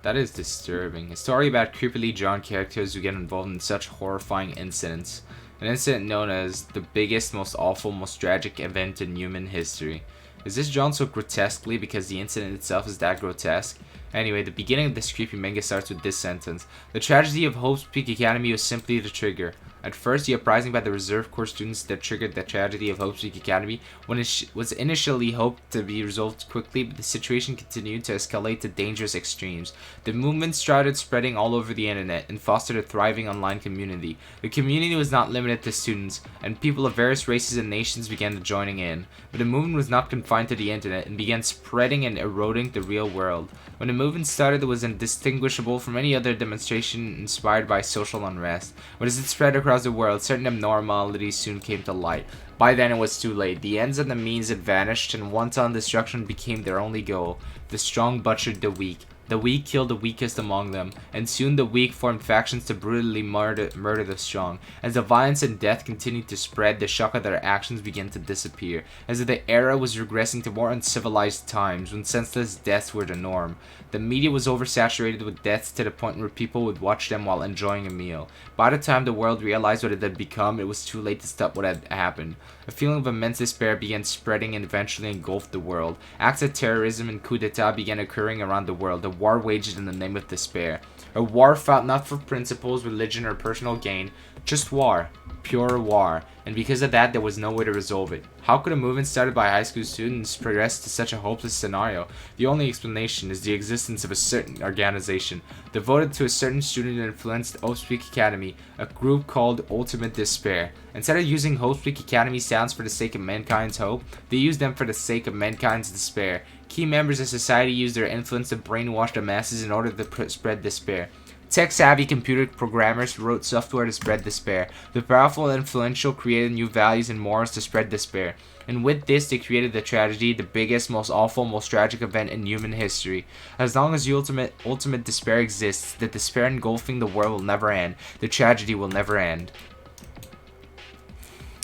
That is disturbing. A story about creepily drawn characters who get involved in such horrifying incidents. An incident known as the biggest, most awful, most tragic event in human history. Is this drawn so grotesquely because the incident itself is that grotesque? Anyway, the beginning of this creepy manga starts with this sentence. The tragedy of Hope's Peak Academy was simply the trigger. At first, the uprising by the Reserve Corps students that triggered the tragedy of Hope's Peak Academy was initially hoped to be resolved quickly, but the situation continued to escalate to dangerous extremes. The movement started spreading all over the internet and fostered a thriving online community. The community was not limited to students, and people of various races and nations began joining in. But the movement was not confined to the internet and began spreading and eroding the real world. When the movement started, it was indistinguishable from any other demonstration inspired by social unrest. But as it spread across the world, certain abnormalities soon came to light. By then it was too late. The ends and the means had vanished, and wanton destruction became their only goal. The strong butchered the weak. The weak killed the weakest among them, and soon the weak formed factions to brutally murder the strong. As the violence and death continued to spread, the shock of their actions began to disappear, as if the era was regressing to more uncivilized times, when senseless deaths were the norm. The media was oversaturated with deaths to the point where people would watch them while enjoying a meal. By the time the world realized what it had become, it was too late to stop what had happened. A feeling of immense despair began spreading and eventually engulfed the world. Acts of terrorism and coup d'etat began occurring around the world. A war waged in the name of despair. A war fought not for principles, religion, or personal gain, just war. Pure war. And because of that, there was no way to resolve it. How could a movement started by high school students progress to such a hopeless scenario? The only explanation is the existence of a certain organization devoted to a certain student-influenced Hope's Peak Academy, a group called Ultimate Despair. Instead of using Hope's Peak Academy sounds for the sake of mankind's hope, they used them for the sake of mankind's despair. Key members of society used their influence to brainwash the masses in order to spread despair. Tech-savvy computer programmers wrote software to spread despair. The powerful and influential created new values and morals to spread despair. And with this, they created the tragedy, the biggest, most awful, most tragic event in human history. As long as the ultimate despair exists, the despair engulfing the world will never end. The tragedy will never end.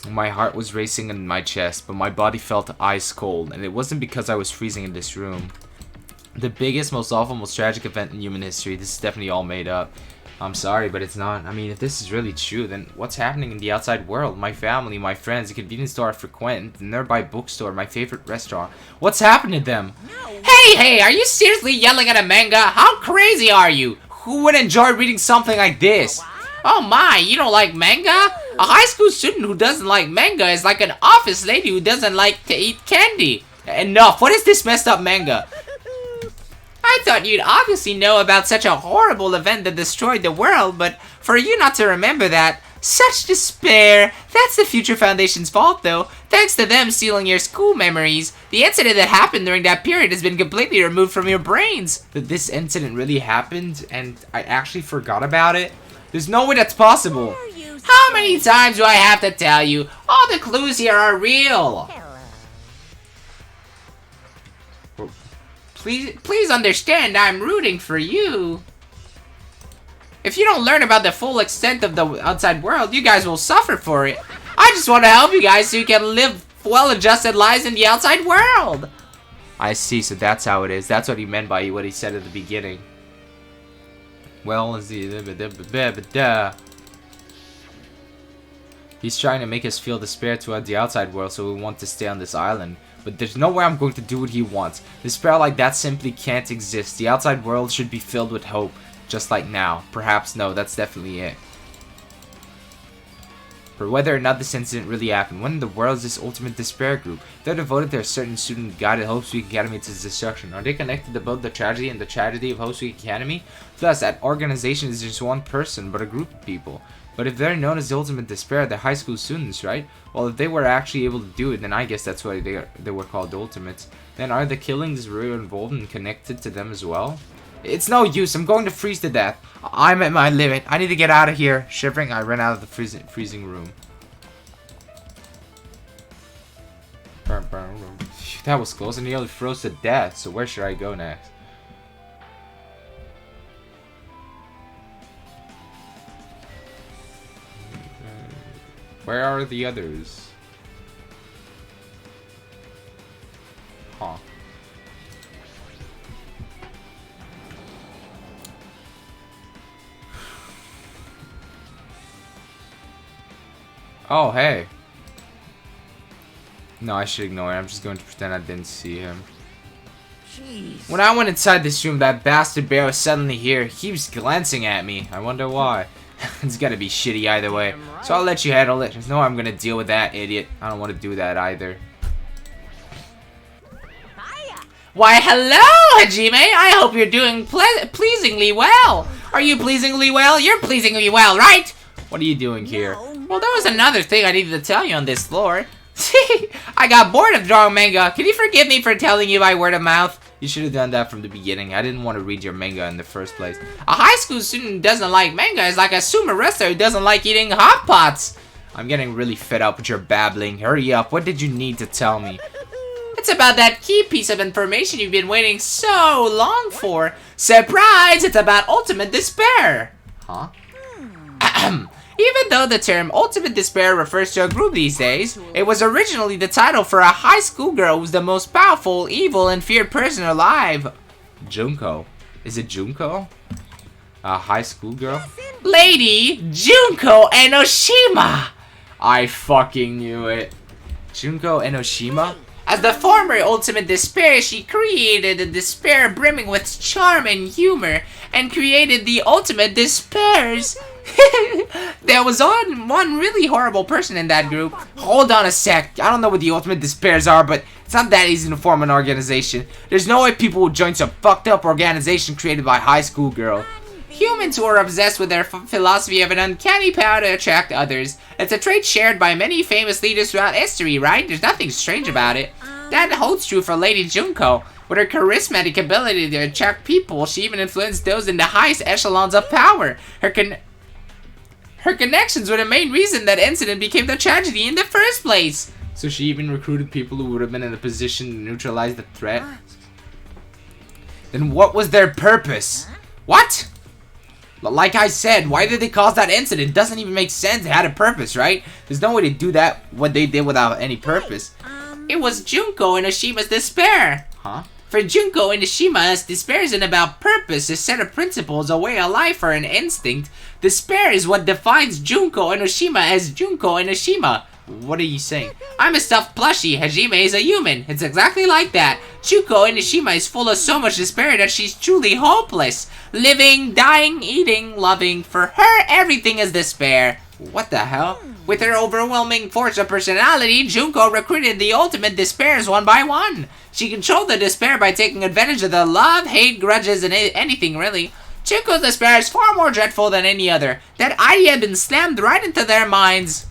My heart was racing in my chest, but my body felt ice cold, and it wasn't because I was freezing in this room. The biggest, most awful, most tragic event in human history. This is definitely all made up. I'm sorry, but it's not. I mean, if this is really true, then what's happening in the outside world? My family, my friends, the convenience store I frequent, the nearby bookstore, my favorite restaurant. What's happening to them? Hey, are you seriously yelling at a manga? How crazy are you? Who would enjoy reading something like this? Oh my, you don't like manga? A high school student who doesn't like manga is like an office lady who doesn't like to eat candy. Enough. What is this messed up manga? I thought you'd obviously know about such a horrible event that destroyed the world, but for you not to remember that, such despair. That's the Future Foundation's fault, though. Thanks to them stealing your school memories, the incident that happened during that period has been completely removed from your brains. That this incident really happened, and I actually forgot about it? There's no way that's possible. How many times do I have to tell you? All the clues here are real. Please understand, I'm rooting for you. If you don't learn about the full extent of the outside world, you guys will suffer for it. I just want to help you guys so you can live well-adjusted lives in the outside world. I see, so that's how it is. That's what he meant by what he said at the beginning. Well, he's trying to make us feel despair toward the outside world, so we want to stay on this island. But there's no way I'm going to do what he wants. Despair like that simply can't exist. The outside world should be filled with hope, just like now. Perhaps no, that's definitely it. For whether or not this incident really happened, when in the world is this ultimate despair group? They're devoted to a certain student guided Hope's Peak Academy to its destruction. Are they connected to both the tragedy and the tragedy of Hope's Peak Academy? Thus, that organization is just one person, but a group of people. But if they're known as the ultimate despair, they're high school students, right? Well, if they were actually able to do it, then I guess that's why they were called the ultimates. Then are the killings really involved and connected to them as well? It's no use. I'm going to freeze to death. I'm at my limit. I need to get out of here. Shivering, I ran out of the freezing room. That was close, and he nearly froze to death. So where should I go next? Where are the others? Huh. Oh, hey. No, I should ignore it. I'm just going to pretend I didn't see him. Jeez. When I went inside this room, that bastard bear was suddenly here. He keeps glancing at me. I wonder why. It's gotta be shitty either way. So I'll let you handle it. There's no way I'm gonna deal with that idiot. I don't want to do that either. Why, hello, Hajime! I hope you're doing pleasingly well. Are you pleasingly well? You're pleasingly well, right? What are you doing here? Well, there was another thing I needed to tell you on this floor. I got bored of drawing manga. Can you forgive me for telling you by word of mouth? You should have done that from the beginning. I didn't want to read your manga in the first place. A high school student who doesn't like manga is like a sumo wrestler who doesn't like eating hot pots. I'm getting really fed up with your babbling. Hurry up. What did you need to tell me? It's about that key piece of information you've been waiting so long for. Surprise! It's about ultimate despair. Huh? Even though the term ultimate despair refers to a group these days, it was originally the title for a high school girl who's the most powerful, evil, and feared person alive. Junko. Is it Junko? A high school girl? Lady Junko Enoshima! I fucking knew it. Junko Enoshima? As the former ultimate despair, she created a despair brimming with charm and humor, and created the ultimate despairs. There was one really horrible person in that group. Hold on a sec. I don't know what the ultimate despairs are, but it's not that easy to form an organization. There's no way people would join some fucked up organization created by a high school girl. Humans who are obsessed with their philosophy of an uncanny power to attract others. It's a trait shared by many famous leaders throughout history, right? There's nothing strange about it. That holds true for Lady Junko. With her charismatic ability to attract people, she even influenced those in the highest echelons of power. Her connections were the main reason that incident became the tragedy in the first place. So she even recruited people who would have been in a position to neutralize the threat? Then what was their purpose? What? Like I said, why did they cause that incident? It doesn't even make sense. It had a purpose, right? There's no way to do that, what they did, without any purpose. It was Junko Enoshima's despair. Huh? For Junko Enoshima, despair isn't about purpose, a set of principles, a way of life, or an instinct. Despair is what defines Junko Enoshima as Junko Enoshima. What are you saying? I'm a stuffed plushie. Hajime is a human. It's exactly like that. Junko Enoshima is full of so much despair that she's truly hopeless. Living, dying, eating, loving. For her, everything is despair. What the hell? With her overwhelming force of personality, Junko recruited the ultimate despairs one by one. She controlled the despair by taking advantage of the love, hate, grudges, and anything really. Junko's despair is far more dreadful than any other. That idea had been slammed right into their minds.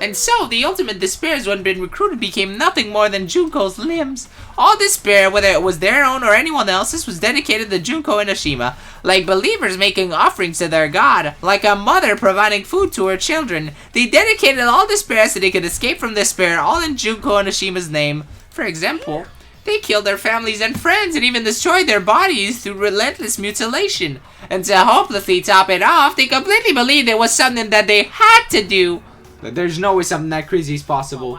And so, the ultimate despairs when been recruited became nothing more than Junko's limbs. All despair, whether it was their own or anyone else's, was dedicated to Junko Enoshima, like believers making offerings to their god, like a mother providing food to her children. They dedicated all despair so they could escape from despair, all in Junko Enoshima's name. For example, they killed their families and friends and even destroyed their bodies through relentless mutilation. And to hopelessly top it off, they completely believed it was something that they had to do. There's no way something that crazy is possible.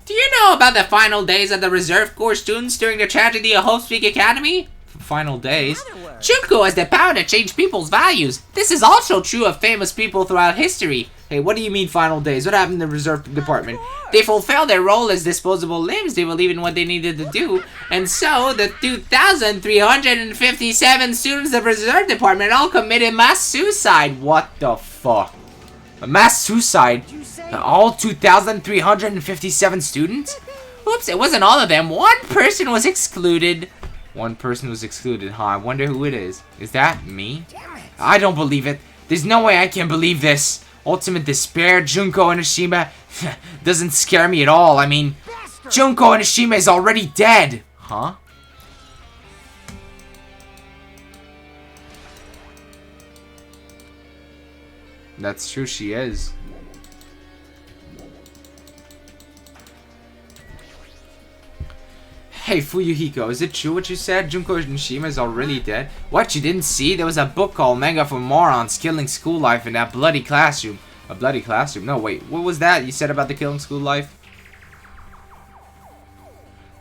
Do you know about the final days of the Reserve Corps students during the tragedy of Hope Speak Academy? Final days? Junko has the power to change people's values. This is also true of famous people throughout history. Hey, what do you mean final days? What happened in the reserve department? They fulfilled their role as disposable limbs. They believed in what they needed to do. And so, the 2,357 students of the reserve department all committed mass suicide. What the fuck? A mass suicide? All 2,357 students? Oops, it wasn't all of them. One person was excluded. One person was excluded, huh? I wonder who it is. Is that me? I don't believe it. There's no way I can believe this. Ultimate despair, Junko Enoshima doesn't scare me at all. I mean, Junko Enoshima is already dead. Huh? That's true, she is. Hey, Fuyuhiko, is it true what you said? Junko Enoshima is already dead? What, you didn't see? There was a book called Manga for Morons Killing School Life in that bloody classroom. A bloody classroom. No, wait. What was that you said about the killing school life?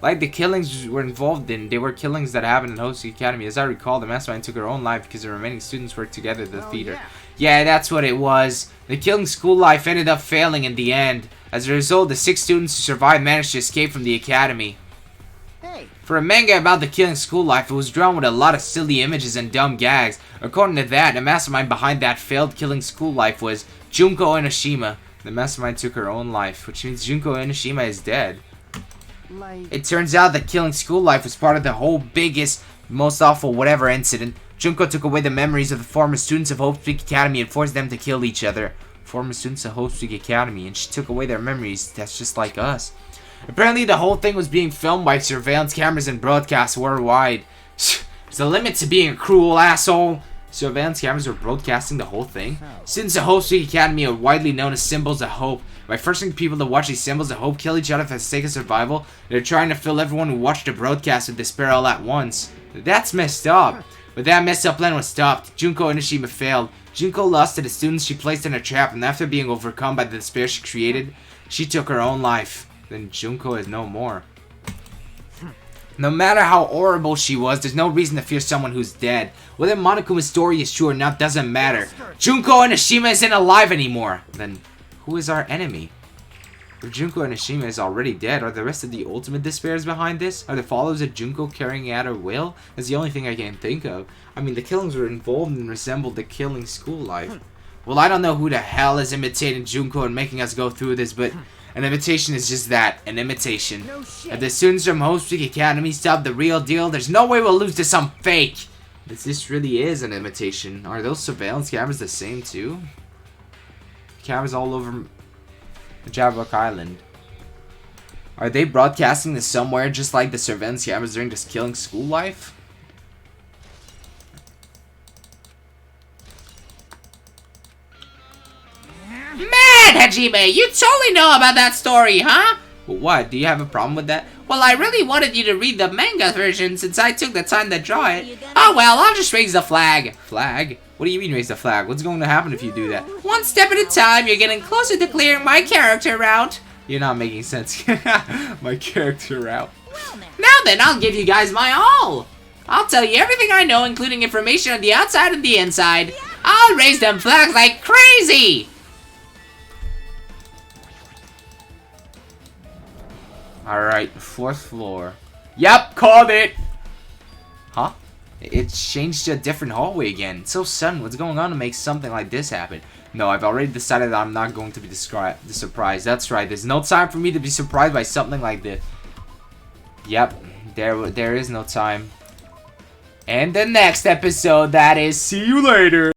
Like the killings were involved in, they were killings that happened in Host Academy. As I recall, the mastermind took her own life because the remaining students worked together to defeat her. Yeah, that's what it was. The killing school life ended up failing in the end. As a result, the 6 students who survived managed to escape from the academy. Hey, For a manga about the killing school life, it was drawn with a lot of silly images and dumb gags. According to that, the mastermind behind that failed killing school life was Junko Enoshima. The mastermind took her own life, which means Junko Enoshima is dead. like... It turns out that killing school life was part of the whole biggest, most awful whatever incident. Junko took away the memories of the former students of Hope Street Academy and forced them to kill each other. Former students of Hope Street Academy, and she took away their memories. That's just like us. Apparently the whole thing was being filmed by surveillance cameras and broadcast worldwide. There's a limit to being a cruel asshole. Surveillance cameras were broadcasting the whole thing. Students of Hope Street Academy are widely known as symbols of hope. By forcing people to watch these symbols of hope kill each other for the sake of survival, they're trying to fill everyone who watched the broadcast with despair all at once. That's messed up. But that messed up plan was stopped. Junko Enoshima failed. Junko lost to the students she placed in a trap, and after being overcome by the despair she created, she took her own life. Then Junko is no more. No matter how horrible she was, there's no reason to fear someone who's dead. Whether Monokuma's story is true or not doesn't matter. Junko Enoshima isn't alive anymore. Then who is our enemy? If Junko Enoshima is already dead, are the rest of the ultimate despairs behind this? Are the followers of Junko carrying out her will? That's the only thing I can think of. I mean, the killings were involved and resembled the killing school life. Well, I don't know who the hell is imitating Junko and making us go through this, but an imitation is just that, an imitation. No shit. If the students from Hope Street Academy stop the real deal, there's no way we'll lose to some fake. This really is an imitation. Are those surveillance cameras the same too? Cameras all over Jabberwock Island. Are they broadcasting this somewhere just like the surveillance cameras during this killing school life? Man, Hajime, you totally know about that story, huh? What? Do you have a problem with that? Well, I really wanted you to read the manga version since I took the time to draw it. Oh well, I'll just raise the flag. Flag? What do you mean raise the flag? What's going to happen if you do that? One step at a time, you're getting closer to clearing my character out. You're not making sense. My character out. Now then, I'll give you guys my all. I'll tell you everything I know, including information on the outside and the inside. I'll raise them flags like crazy. Alright, 4th floor. Yep, called it! Huh? It changed to a different hallway again. It's so sudden. What's going on to make something like this happen? No, I've already decided that I'm not going to be surprised. That's right. There's no time for me to be surprised by something like this. Yep, there is no time. And the next episode, that is, see you later!